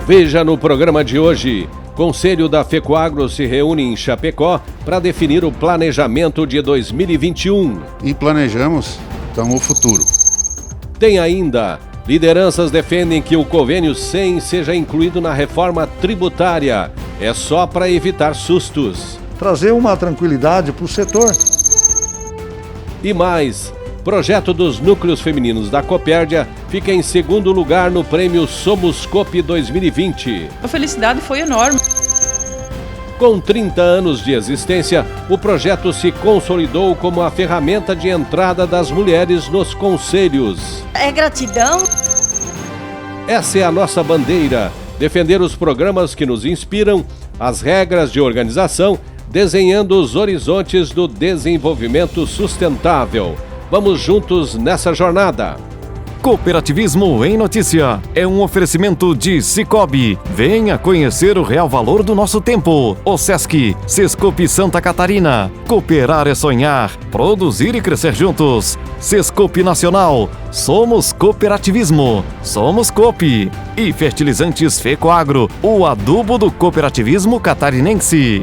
Veja no programa de hoje. Conselho da FECOAGRO se reúne em Chapecó para definir o planejamento de 2021. E planejamos, então, o futuro. Tem ainda, lideranças defendem que o convênio 100 seja incluído na reforma tributária. É só para evitar sustos. Trazer uma tranquilidade para o setor. E mais, projeto dos núcleos femininos da Copérdia fica em segundo lugar no prêmio Somos Coop 2020. A felicidade foi enorme. Com 30 anos de existência, o projeto se consolidou como a ferramenta de entrada das mulheres nos conselhos. É gratidão. Essa é a nossa bandeira, defender os programas que nos inspiram, as regras de organização, desenhando os horizontes do desenvolvimento sustentável. Vamos juntos nessa jornada. Cooperativismo em Notícia é um oferecimento de Sicoob. Venha conhecer o real valor do nosso tempo. O Sesc, Sescope Santa Catarina. Cooperar é sonhar, produzir e crescer juntos. Sescope Nacional. Somos cooperativismo. Somos Coop. E Fertilizantes FECOAGRO, o adubo do cooperativismo catarinense.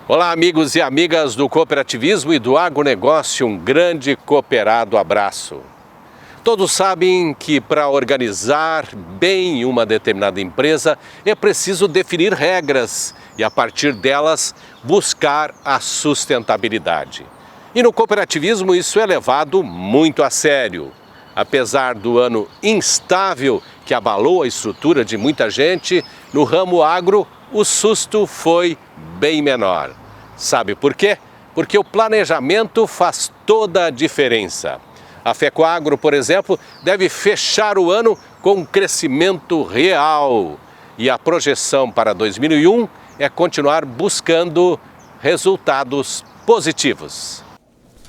Olá, amigos e amigas do cooperativismo e do agronegócio, um grande cooperado abraço. Todos sabem que para organizar bem uma determinada empresa é preciso definir regras e, a partir delas, buscar a sustentabilidade. E no cooperativismo isso é levado muito a sério. Apesar do ano instável que abalou a estrutura de muita gente, no ramo agro o susto foi bem menor. Sabe por quê? Porque o planejamento faz toda a diferença. A FECOAGRO, por exemplo, deve fechar o ano com um crescimento real. E a projeção para 2001 é continuar buscando resultados positivos.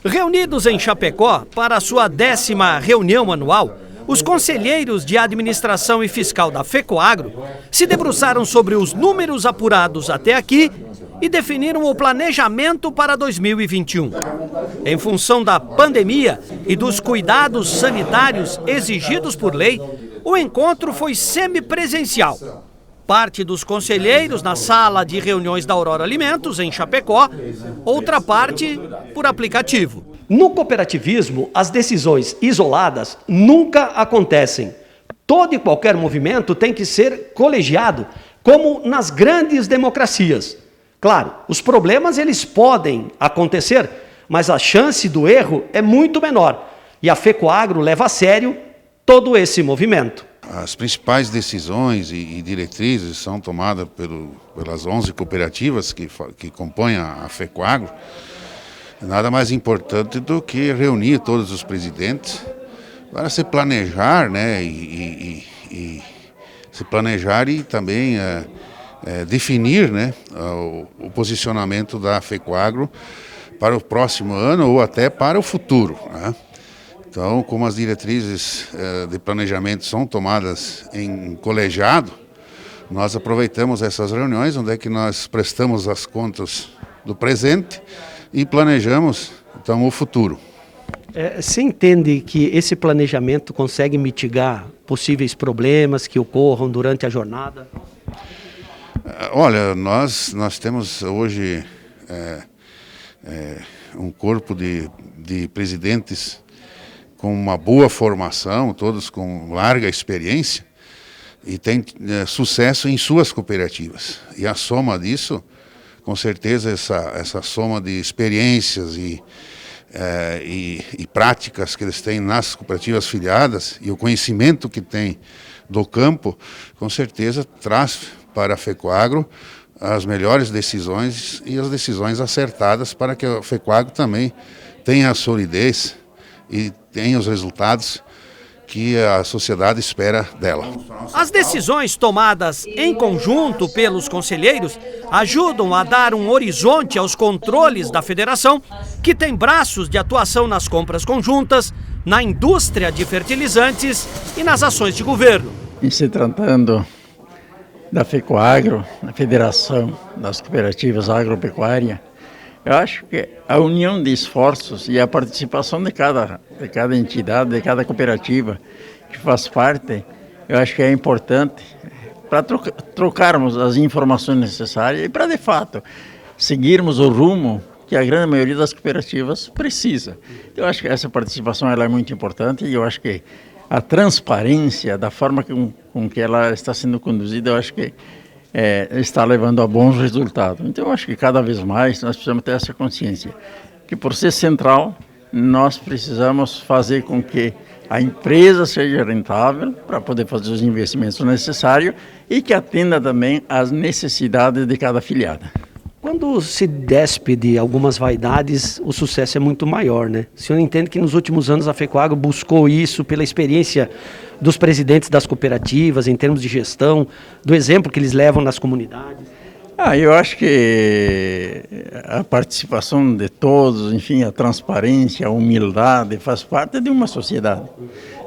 Reunidos em Chapecó para a sua 10ª reunião anual, os conselheiros de administração e fiscal da FECOAGRO se debruçaram sobre os números apurados até aqui e definiram o planejamento para 2021. Em função da pandemia e dos cuidados sanitários exigidos por lei, o encontro foi semipresencial. Parte dos conselheiros na sala de reuniões da Aurora Alimentos, em Chapecó, outra parte por aplicativo. No cooperativismo, as decisões isoladas nunca acontecem. Todo e qualquer movimento tem que ser colegiado, como nas grandes democracias. Claro, os problemas eles podem acontecer, mas a chance do erro é muito menor. E a FECOAGRO leva a sério todo esse movimento. As principais decisões e diretrizes são tomadas pelas 11 cooperativas que compõem a FECOAGRO. Nada mais importante do que reunir todos os presidentes para se planejar, né, se planejar e também definir, né, o posicionamento da FECOAGRO para o próximo ano ou até para o futuro, né? Então, como as diretrizes de planejamento são tomadas em colegiado, nós aproveitamos essas reuniões onde é que nós prestamos as contas do presente e planejamos, então, o futuro. Você entende que esse planejamento consegue mitigar possíveis problemas que ocorram durante a jornada? Olha, nós temos hoje um corpo de presidentes com uma boa formação, todos com larga experiência, e tem sucesso em suas cooperativas. E a soma disso, com certeza, essa soma de experiências e práticas que eles têm nas cooperativas filiadas e o conhecimento que tem do campo, com certeza traz para a FECOAGRO as melhores decisões e as decisões acertadas para que a FECOAGRO também tenha a solidez e tenha os resultados que a sociedade espera dela. As decisões tomadas em conjunto pelos conselheiros ajudam a dar um horizonte aos controles da federação, que tem braços de atuação nas compras conjuntas, na indústria de fertilizantes e nas ações de governo. Em se tratando da FECOAGRO, da Federação das Cooperativas Agropecuárias, eu acho que a união de esforços e a participação de cada entidade, de cada cooperativa que faz parte, eu acho que é importante para trocarmos as informações necessárias e para, de fato, seguirmos o rumo que a grande maioria das cooperativas precisa. Eu acho que essa participação ela é muito importante e eu acho que a transparência da forma com que ela está sendo conduzida, eu acho que está levando a bons resultados. Então, eu acho que cada vez mais nós precisamos ter essa consciência, que por ser central, nós precisamos fazer com que a empresa seja rentável para poder fazer os investimentos necessários e que atenda também às necessidades de cada afiliada. Quando se despe de algumas vaidades, o sucesso é muito maior, né? O senhor entende que nos últimos anos a FECOAGRO buscou isso pela experiência dos presidentes das cooperativas, em termos de gestão, do exemplo que eles levam nas comunidades? Eu acho que a participação de todos, enfim, a transparência, a humildade faz parte de uma sociedade,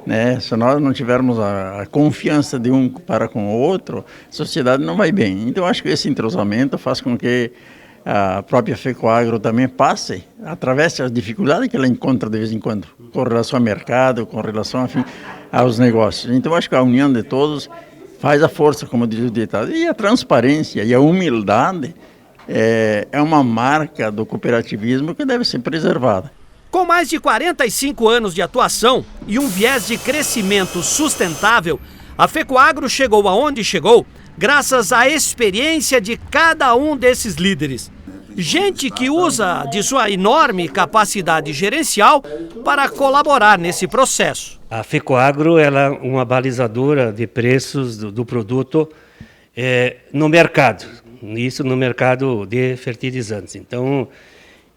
né? Se nós não tivermos a confiança de um para com o outro, a sociedade não vai bem. Então, eu acho que esse entrosamento faz com que a própria FECOAGRO também passe, através das dificuldades que ela encontra de vez em quando, com relação ao mercado, com relação, enfim, aos negócios. Então, eu acho que a união de todos faz a força, como diz o ditado. E a transparência e a humildade é uma marca do cooperativismo que deve ser preservada. Com mais de 45 anos de atuação e um viés de crescimento sustentável, a FECOAGRO chegou aonde chegou graças à experiência de cada um desses líderes. Gente que usa de sua enorme capacidade gerencial para colaborar nesse processo. A FECOAGRO ela é uma balizadora de preços do produto no mercado, isso no mercado de fertilizantes. Então,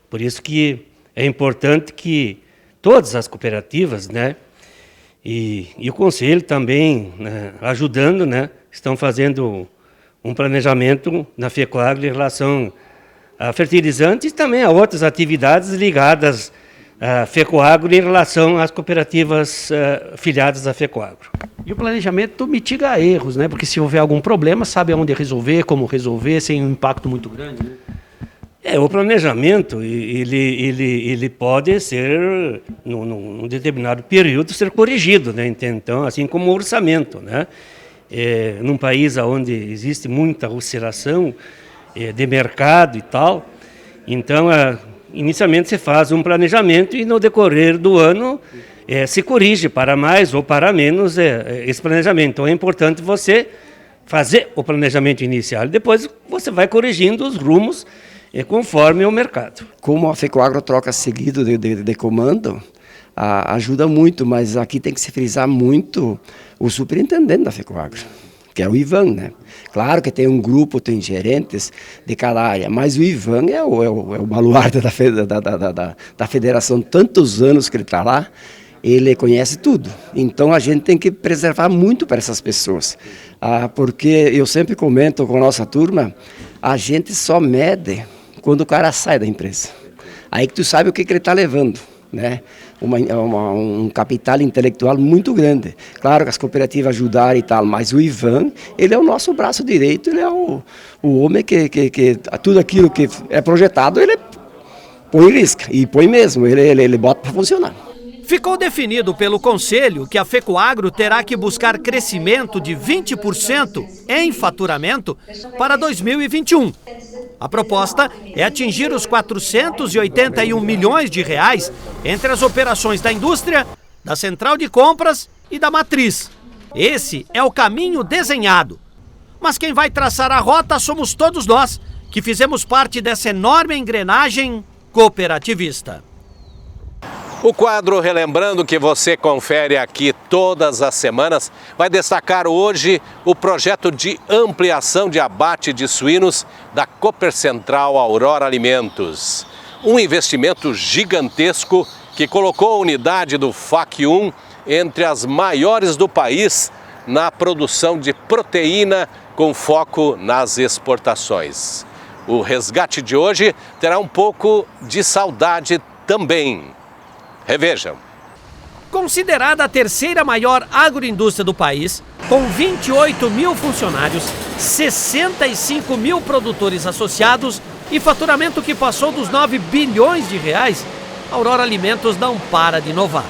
por isso que é importante que todas as cooperativas, né, e o Conselho também, né, ajudando, né, estão fazendo um planejamento na FECOAGRO em relação a fertilizantes e também a outras atividades ligadas à FECOAGRO em relação às cooperativas filiadas à FECOAGRO. E o planejamento mitiga erros, né? Porque se houver algum problema, sabe aonde resolver, como resolver, sem um impacto muito grande, né? O planejamento, ele pode ser, num determinado período, ser corrigido, né? Então, assim como o orçamento, né? Num país onde existe muita oscilação de mercado e tal, então, inicialmente se faz um planejamento e no decorrer do ano se corrige para mais ou para menos esse planejamento. Então, é importante você fazer o planejamento inicial e depois você vai corrigindo os rumos conforme o mercado. Como a FECOAGRO troca seguido de comando, ajuda muito, mas aqui tem que se frisar muito o superintendente da FECOAGRO, que é o Ivan, né? Claro que tem um grupo, tem gerentes de cada área, mas o Ivan é o baluarte da federação, tantos anos que ele está lá, ele conhece tudo. Então a gente tem que preservar muito para essas pessoas, porque eu sempre comento com a nossa turma, a gente só mede quando o cara sai da empresa. Aí que tu sabe o que ele está levando, né? Um capital intelectual muito grande. Claro que as cooperativas ajudaram e tal, mas o Ivan, ele é o nosso braço direito, ele é o homem que tudo aquilo que é projetado, ele põe em risco, e põe mesmo, ele bota para funcionar. Ficou definido pelo Conselho que a FECOAGRO terá que buscar crescimento de 20% em faturamento para 2021. A proposta é atingir os 481 milhões de reais entre as operações da indústria, da central de compras e da matriz. Esse é o caminho desenhado. Mas quem vai traçar a rota somos todos nós, que fizemos parte dessa enorme engrenagem cooperativista. O quadro Relembrando, que você confere aqui todas as semanas, vai destacar hoje o projeto de ampliação de abate de suínos da Coopercentral Aurora Alimentos. Um investimento gigantesco que colocou a unidade do FAC 1 entre as maiores do país na produção de proteína com foco nas exportações. O resgate de hoje terá um pouco de saudade também. Revejam. Considerada a terceira maior agroindústria do país, Com 28 mil funcionários, 65 mil produtores associados e faturamento que passou dos 9 bilhões de reais, a Aurora Alimentos não para de inovar.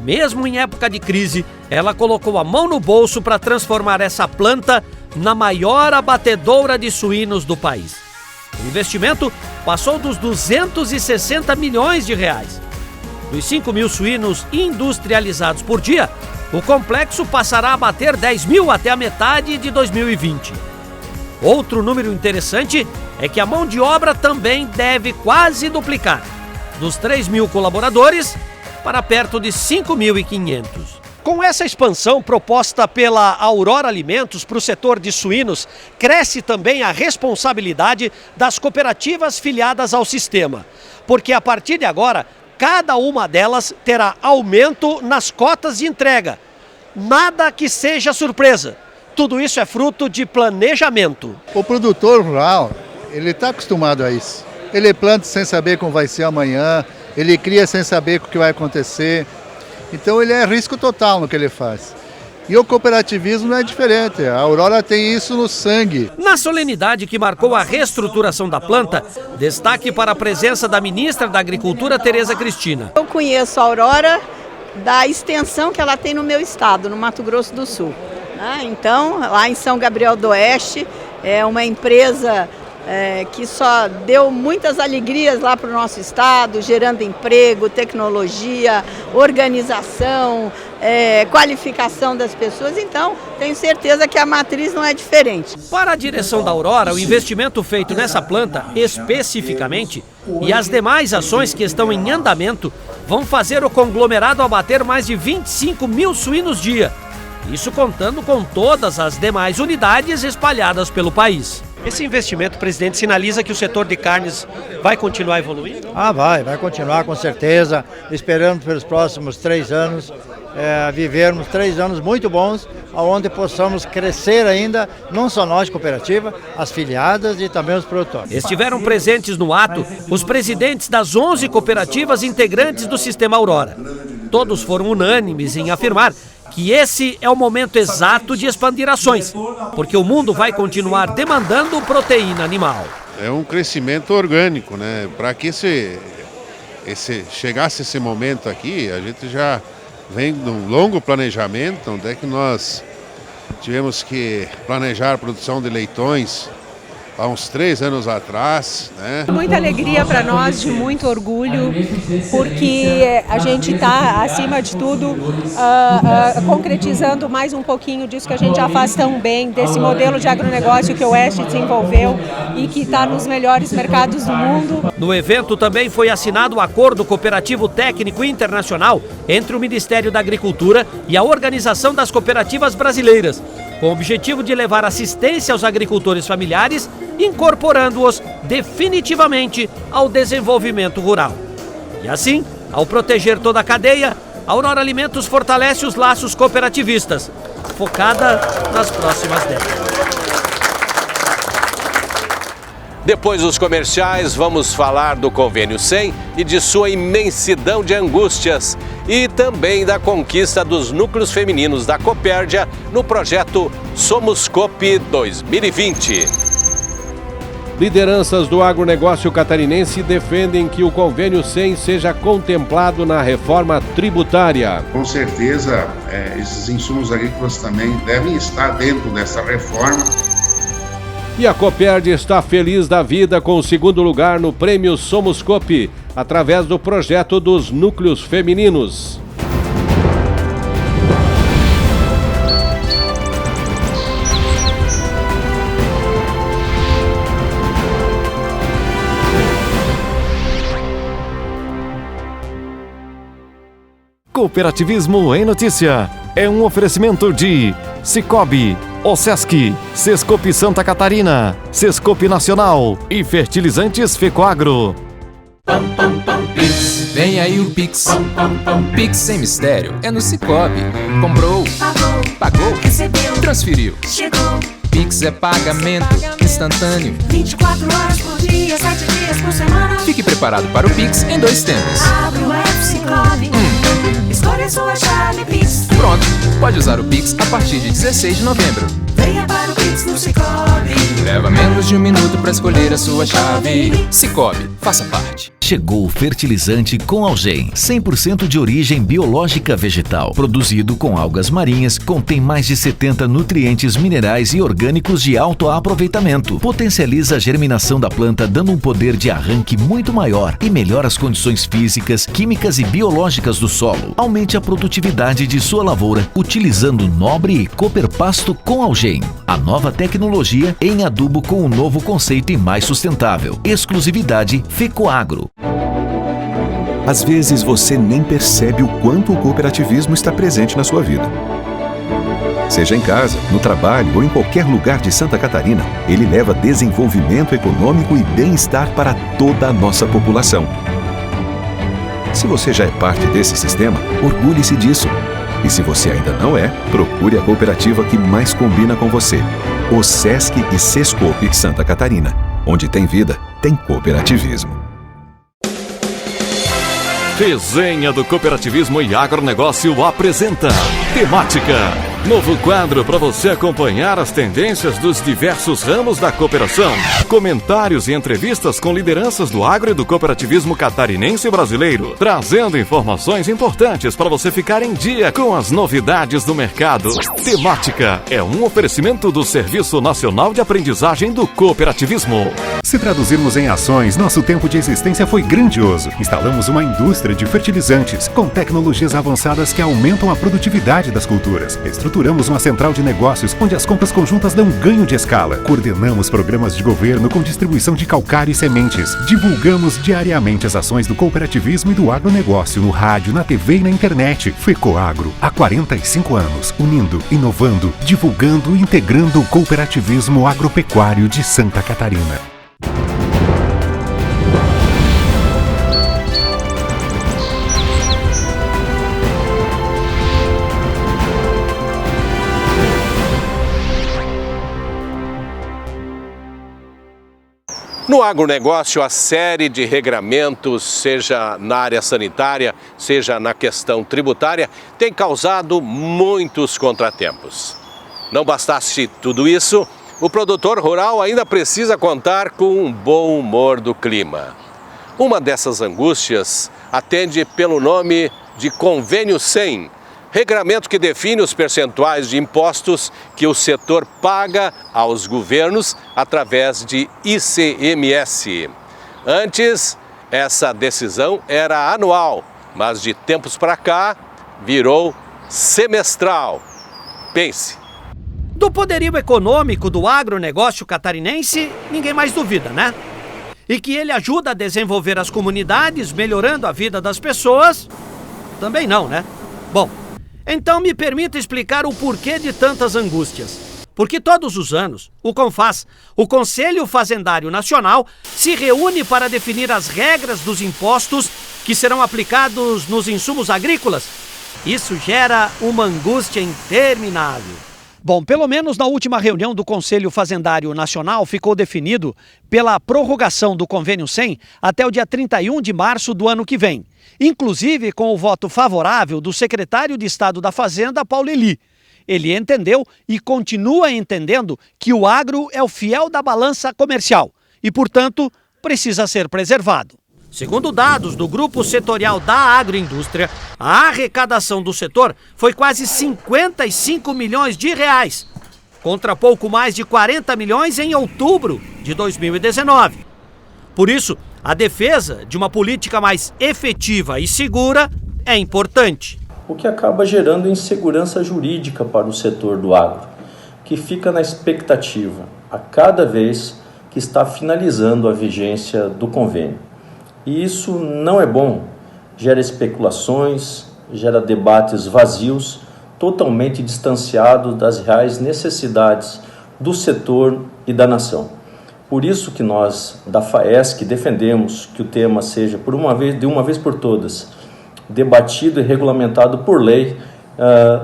Mesmo em época de crise, ela colocou a mão no bolso para transformar essa planta na maior abatedoura de suínos do país. O investimento passou dos 260 milhões de reais. Dos 5 mil suínos industrializados por dia, o complexo passará a abater 10 mil até a metade de 2020. Outro número interessante é que a mão de obra também deve quase duplicar, dos 3 mil colaboradores para perto de 5.500. Com essa expansão proposta pela Aurora Alimentos para o setor de suínos, cresce também a responsabilidade das cooperativas filiadas ao sistema, porque a partir de agora, cada uma delas terá aumento nas cotas de entrega. Nada que seja surpresa. Tudo isso é fruto de planejamento. O produtor rural, ele está acostumado a isso. Ele planta sem saber como vai ser amanhã, ele cria sem saber o que vai acontecer. Então ele é risco total no que ele faz. E o cooperativismo não é diferente, a Aurora tem isso no sangue. Na solenidade que marcou a reestruturação da planta, destaque para a presença da ministra da Agricultura, Tereza Cristina. Eu conheço a Aurora da extensão que ela tem no meu estado, no Mato Grosso do Sul. Então, lá em São Gabriel do Oeste, é uma empresa que só deu muitas alegrias lá para o nosso estado, gerando emprego, tecnologia, organização, qualificação das pessoas. Então, tenho certeza que a matriz não é diferente. Para a direção da Aurora, o investimento feito nessa planta, especificamente, e as demais ações que estão em andamento, vão fazer o conglomerado abater mais de 25 mil suínos dia. Isso contando com todas as demais unidades espalhadas pelo país. Esse investimento, presidente, sinaliza que o setor de carnes vai continuar evoluindo? Vai continuar com certeza, esperando pelos próximos 3 anos, vivermos 3 anos muito bons, onde possamos crescer ainda, não só nós, cooperativa, as filiadas e também os produtores. Estiveram presentes no ato os presidentes das 11 cooperativas integrantes do Sistema Aurora. Todos foram unânimes em afirmar que esse é o momento exato de expandir ações, porque o mundo vai continuar demandando proteína animal. É um crescimento orgânico, né? Para que chegasse esse momento aqui, a gente já vem de um longo planejamento, onde é que nós tivemos que planejar a produção de leitões há uns 3 anos atrás, né? Muita alegria para nós, de muito orgulho, porque a gente está, acima de tudo, concretizando mais um pouquinho disso que a gente já faz tão bem, desse modelo de agronegócio que o Oeste desenvolveu e que está nos melhores mercados do mundo. No evento também foi assinado o Acordo Cooperativo Técnico Internacional entre o Ministério da Agricultura e a Organização das Cooperativas Brasileiras, com o objetivo de levar assistência aos agricultores familiares, incorporando-os definitivamente ao desenvolvimento rural. E assim, ao proteger toda a cadeia, a Aurora Alimentos fortalece os laços cooperativistas, focada nas próximas décadas. Depois dos comerciais, vamos falar do Convênio 100 e de sua imensidão de angústias e também da conquista dos núcleos femininos da Copérdia no projeto Somos Coop 2020. Lideranças do agronegócio catarinense defendem que o Convênio 100 seja contemplado na reforma tributária. Com certeza, esses insumos agrícolas também devem estar dentro dessa reforma. E a Copérdia está feliz da vida com o 2º lugar no Prêmio Somos Coop, através do projeto dos núcleos femininos. Cooperativismo em Notícia é um oferecimento de Cicobi, Osesc, Sescope Santa Catarina, Sescope Nacional e Fertilizantes Fecoagro. Pix, vem aí o Pix. Pix sem mistério, é no Cicobi. Comprou, pagou, recebeu, transferiu, chegou. Pix é pagamento instantâneo. 24 horas por dia, 7 dias por semana. Fique preparado para o Pix em 2 tempos. Abre o app Cicobi. Escolha sua chave Pix. Pronto, pode usar o Pix a partir de 16 de novembro. Venha para o Pix no Sicoob. Leva menos de 1 minuto para escolher a sua chave. Sicoob, faça parte. Chegou o fertilizante com Algem, 100% de origem biológica vegetal, produzido com algas marinhas, contém mais de 70 nutrientes minerais e orgânicos de alto aproveitamento, potencializa a germinação da planta dando um poder de arranque muito maior e melhora as condições físicas, químicas e biológicas do solo. Aumente a produtividade de sua lavoura utilizando Nobre e Cooper Pasto com Algem, a nova tecnologia em adubo com um novo conceito e mais sustentável. Exclusividade FECOAGRO. Às vezes você nem percebe o quanto o cooperativismo está presente na sua vida. Seja em casa, no trabalho ou em qualquer lugar de Santa Catarina, ele leva desenvolvimento econômico e bem-estar para toda a nossa população. Se você já é parte desse sistema, orgulhe-se disso. E se você ainda não é, procure a cooperativa que mais combina com você. O Sesc e Sescope Santa Catarina. Onde tem vida, tem cooperativismo. Resenha do Cooperativismo e Agronegócio apresenta Temática. Novo quadro para você acompanhar as tendências dos diversos ramos da cooperação. Comentários e entrevistas com lideranças do agro e do cooperativismo catarinense e brasileiro, trazendo informações importantes para você ficar em dia com as novidades do mercado. Temática é um oferecimento do Serviço Nacional de Aprendizagem do Cooperativismo. Se traduzirmos em ações, nosso tempo de existência foi grandioso. Instalamos uma indústria de fertilizantes com tecnologias avançadas que aumentam a produtividade das culturas. Estruturamos uma central de negócios onde as compras conjuntas dão ganho de escala. Coordenamos programas de governo com distribuição de calcário e sementes. Divulgamos diariamente as ações do cooperativismo e do agronegócio no rádio, na TV e na internet. FECOAGRO, há 45 anos, unindo, inovando, divulgando e integrando o cooperativismo agropecuário de Santa Catarina. No agronegócio, a série de regramentos, seja na área sanitária, seja na questão tributária, tem causado muitos contratempos. Não bastasse tudo isso, o produtor rural ainda precisa contar com um bom humor do clima. Uma dessas angústias atende pelo nome de Convênio 100, regramento que define os percentuais de impostos que o setor paga aos governos através de ICMS. Antes, essa decisão era anual, mas de tempos para cá virou semestral. Pense. Do poderio econômico do agronegócio catarinense, ninguém mais duvida, né? E que ele ajuda a desenvolver as comunidades, melhorando a vida das pessoas, também não, né? Bom, então me permita explicar o porquê de tantas angústias. Porque todos os anos, o CONFAZ, o Conselho Fazendário Nacional, se reúne para definir as regras dos impostos que serão aplicados nos insumos agrícolas. Isso gera uma angústia interminável. Bom, pelo menos na última reunião do Conselho Fazendário Nacional ficou definido pela prorrogação do Convênio 100 até o dia 31 de março do ano que vem. Inclusive com o voto favorável do secretário de Estado da Fazenda, Paulo Eli. Ele entendeu e continua entendendo que o agro é o fiel da balança comercial e, portanto, precisa ser preservado. Segundo dados do Grupo Setorial da Agroindústria, a arrecadação do setor foi quase 55 milhões de reais, contra pouco mais de 40 milhões em outubro de 2019. Por isso, a defesa de uma política mais efetiva e segura é importante. O que acaba gerando insegurança jurídica para o setor do agro, que fica na expectativa a cada vez que está finalizando a vigência do convênio. E isso não é bom, gera especulações, gera debates vazios, totalmente distanciados das reais necessidades do setor e da nação. Por isso que nós, da FAESC, defendemos que o tema seja, de uma vez por todas, debatido e regulamentado por lei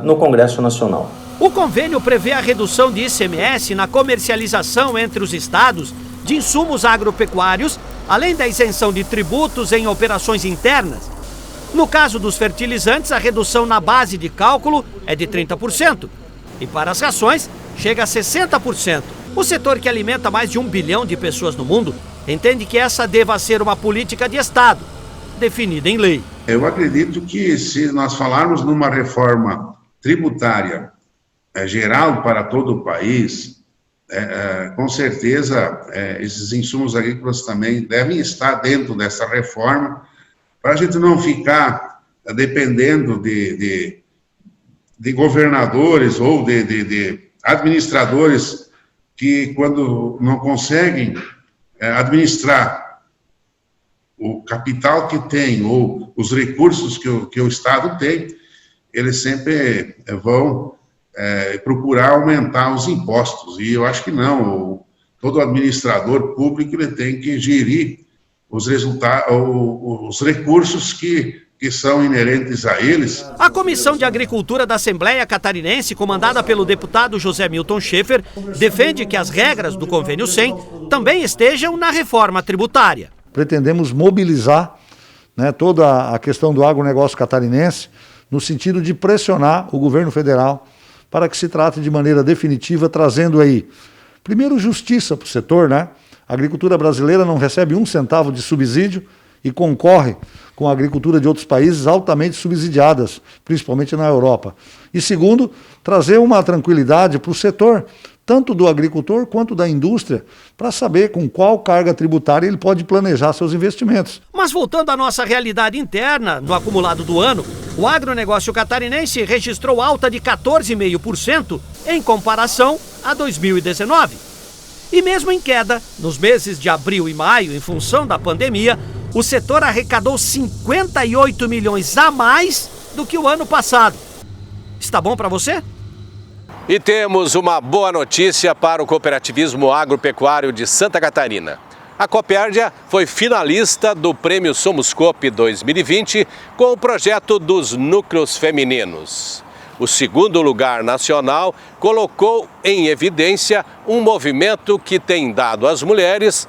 no Congresso Nacional. O convênio prevê a redução de ICMS na comercialização entre os estados de insumos agropecuários, além da isenção de tributos em operações internas. No caso dos fertilizantes, a redução na base de cálculo é de 30%. E para as rações, chega a 60%. O setor que alimenta mais de 1 bilhão de pessoas no mundo entende que essa deva ser uma política de Estado, definida em lei. Eu acredito que se nós falarmos numa reforma tributária geral para todo o país, com certeza esses insumos agrícolas também devem estar dentro dessa reforma, para a gente não ficar dependendo de governadores ou de administradores que, quando não conseguem administrar o capital que tem ou os recursos que o Estado tem, eles sempre vão procurar aumentar os impostos. E eu acho que não. Todo administrador público ele tem que gerir os resultados, os recursos que são inerentes a eles. A Comissão de Agricultura da Assembleia Catarinense, comandada pelo deputado José Milton Schaefer, defende que as regras do Convênio 100 também estejam na reforma tributária. Pretendemos mobilizar, né, toda a questão do agronegócio catarinense no sentido de pressionar o governo federal para que se trate de maneira definitiva, trazendo aí, primeiro, justiça para o setor, né? A agricultura brasileira não recebe 1 centavo de subsídio e concorre com a agricultura de outros países altamente subsidiadas, principalmente na Europa. E segundo, trazer uma tranquilidade para o setor, tanto do agricultor quanto da indústria, para saber com qual carga tributária ele pode planejar seus investimentos. Mas voltando à nossa realidade interna, no acumulado do ano, o agronegócio catarinense registrou alta de 14,5% em comparação a 2019. E mesmo em queda, nos meses de abril e maio, em função da pandemia, o setor arrecadou 58 milhões a mais do que o ano passado. Está bom para você? E temos uma boa notícia para o cooperativismo agropecuário de Santa Catarina. A Copérdia foi finalista do Prêmio Somos Coop 2020 com o projeto dos núcleos femininos. O segundo lugar nacional colocou em evidência um movimento que tem dado às mulheres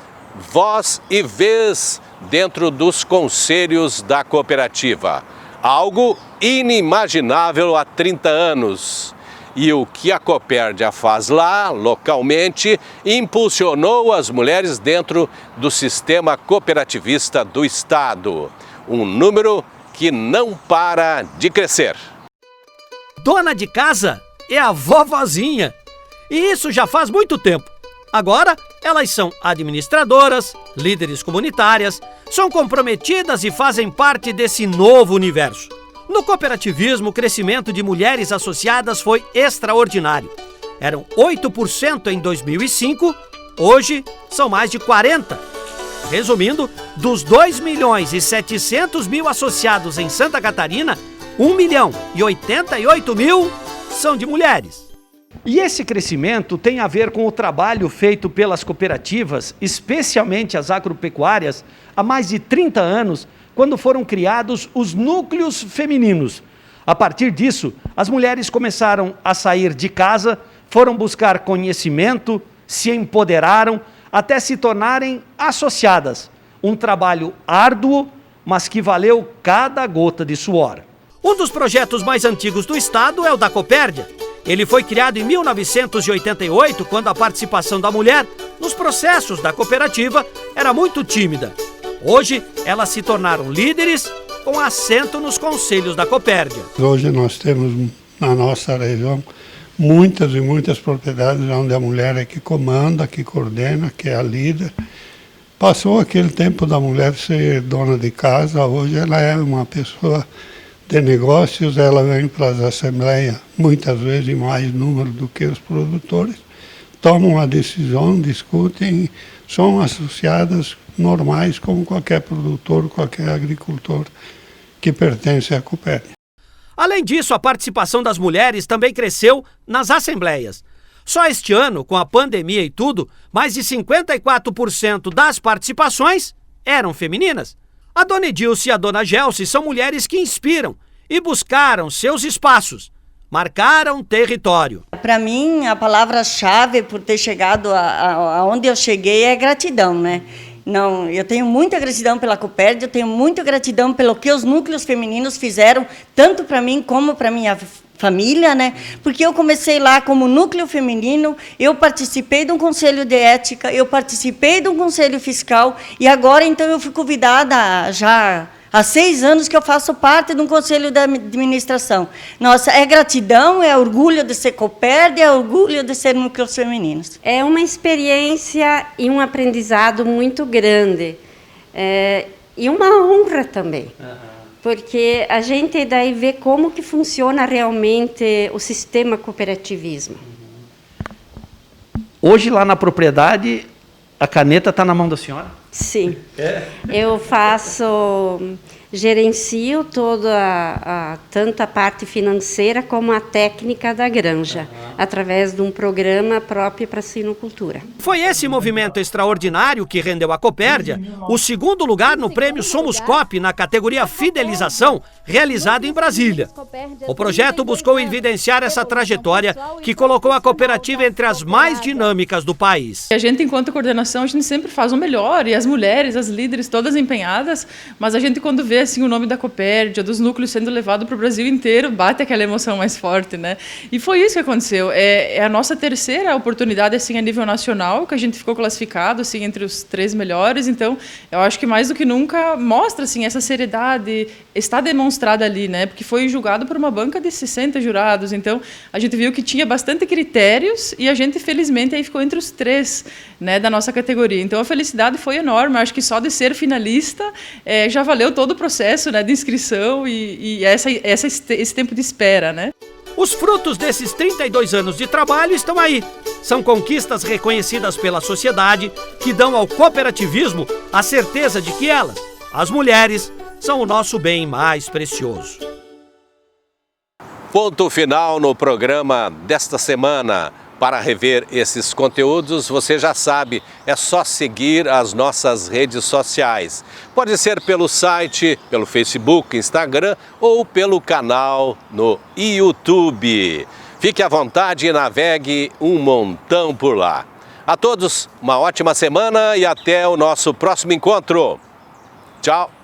voz e vez dentro dos conselhos da cooperativa. Algo inimaginável há 30 anos. E o que a Copérdia faz lá, localmente, impulsionou as mulheres dentro do sistema cooperativista do Estado. Um número que não para de crescer. Dona de casa é a vovozinha. E isso já faz muito tempo. Agora, elas são administradoras, líderes comunitárias, são comprometidas e fazem parte desse novo universo. No cooperativismo, o crescimento de mulheres associadas foi extraordinário. Eram 8% em 2005, hoje são mais de 40%. Resumindo, dos 2.700.000 associados em Santa Catarina, 1.088.000 são de mulheres. E esse crescimento tem a ver com o trabalho feito pelas cooperativas, especialmente as agropecuárias, há mais de 30 anos, quando foram criados os núcleos femininos. A partir disso, as mulheres começaram a sair de casa, foram buscar conhecimento, se empoderaram, até se tornarem associadas. Um trabalho árduo, mas que valeu cada gota de suor. Um dos projetos mais antigos do Estado é o da Copérdia. Ele foi criado em 1988, quando a participação da mulher nos processos da cooperativa era muito tímida. Hoje, elas se tornaram líderes com assento nos conselhos da Copérdia. Hoje nós temos na nossa região muitas e muitas propriedades onde a mulher é que comanda, que coordena, que é a líder. Passou aquele tempo da mulher ser dona de casa, hoje ela é uma pessoa de negócios, ela vem para as assembleias, muitas vezes em mais número do que os produtores, tomam a decisão, discutem, são associadas normais como qualquer produtor, qualquer agricultor que pertence à Copérdia. Além disso, a participação das mulheres também cresceu nas assembleias. Só este ano, com a pandemia e tudo, mais de 54% das participações eram femininas. A dona Edilce e a dona Gelsi são mulheres que inspiram e buscaram seus espaços, marcaram território. Para mim, a palavra-chave por ter chegado aonde eu cheguei é gratidão, né? Não, eu tenho muita gratidão pela Copérdia, eu tenho muita gratidão pelo que os núcleos femininos fizeram, tanto para mim como para minha família, né? Porque eu comecei lá como núcleo feminino, eu participei de um conselho de ética, eu participei de um conselho fiscal, e agora, então, eu fui convidada já há 6 anos que eu faço parte de um conselho de administração. Nossa, é gratidão, é orgulho de ser Copérdia, é orgulho de ser núcleos femininos. É uma experiência e um aprendizado muito grande. E uma honra também. Porque a gente daí vê como que funciona realmente o sistema cooperativismo. Hoje, lá na propriedade, a caneta está na mão da senhora? Sim. Eu gerencio toda tanto a parte financeira como a técnica da granja, através de um programa próprio para a sinocultura. Foi esse movimento extraordinário que rendeu à Copérdia o 2º lugar no prêmio Somos Coop na categoria Fidelização, realizado em Brasília. O projeto buscou evidenciar essa trajetória que colocou a cooperativa entre as mais dinâmicas do país. A gente, enquanto coordenação, a gente sempre faz o melhor, e as mulheres, as líderes, todas empenhadas, mas a gente, quando vê assim, o nome da Copérdia, dos núcleos sendo levado para o Brasil inteiro, bate aquela emoção mais forte, né? E foi isso que aconteceu. É a nossa 3ª oportunidade assim, a nível nacional, que a gente ficou classificado assim, entre os 3 melhores, então eu acho que mais do que nunca mostra assim, essa seriedade, está demonstrada ali, né? Porque foi julgado por uma banca de 60 jurados, então a gente viu que tinha bastante critérios e a gente, felizmente, aí ficou entre os 3, né, da nossa categoria. Então a felicidade foi enorme, acho que só de ser finalista já valeu todo o processo, né, de inscrição e esse tempo de espera, né? Os frutos desses 32 anos de trabalho estão aí. São conquistas reconhecidas pela sociedade que dão ao cooperativismo a certeza de que elas, as mulheres, são o nosso bem mais precioso. Ponto final no programa desta semana. Para rever esses conteúdos, você já sabe, é só seguir as nossas redes sociais. Pode ser pelo site, pelo Facebook, Instagram ou pelo canal no YouTube. Fique à vontade e navegue um montão por lá. A todos, uma ótima semana e até o nosso próximo encontro. Tchau!